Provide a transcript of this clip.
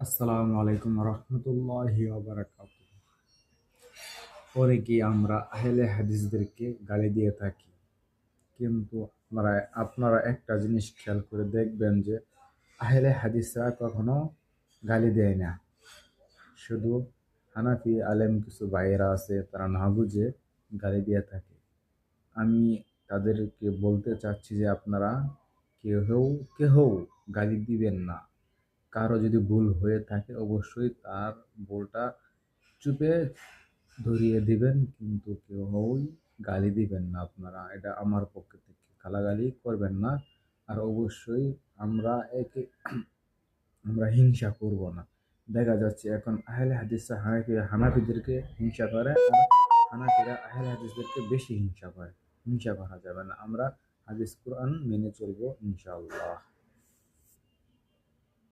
আসসালামু আলাইকুম রহমতুল্লাহি ওয়া বারাকাতুহু। অনেকেই আমরা আহলে হাদিসদেরকে গালি দিয়ে থাকি, কিন্তু আপনারা একটা জিনিস খেয়াল করে দেখবেন যে আহলে হাদিসরা কখনো গালি দেয় না। শুধু হানাফি আলেম কিছু ভাইয়েরা আছে, তারা না বুঝে গালি দিয়ে থাকে। আমি তাদেরকে বলতে চাচ্ছি যে আপনারা কেউ কেউ গালি দিবেন না। কারো যদি ভুল হয়ে থাকে অবশ্যই তার ভুলটা চুপে ধরিয়ে দিবেন, কিন্তু কেউই গালি দিবেন না। আপনারা এটা আমার পক্ষ থেকে গালাগালি করবেন না। আর অবশ্যই আমরা একে আমরা হিংসা করব না। দেখা যাচ্ছে এখন আহলে হাদিসরা হানাফিদেরকে হিংসা করে, আর হানাফিরা আহলে হাদিসদেরকে বেশি হিংসা করে। হিংসা করা যাবে না। আমরা হাদিস কোরআন মেনে চলবো ইনশাআল্লাহ।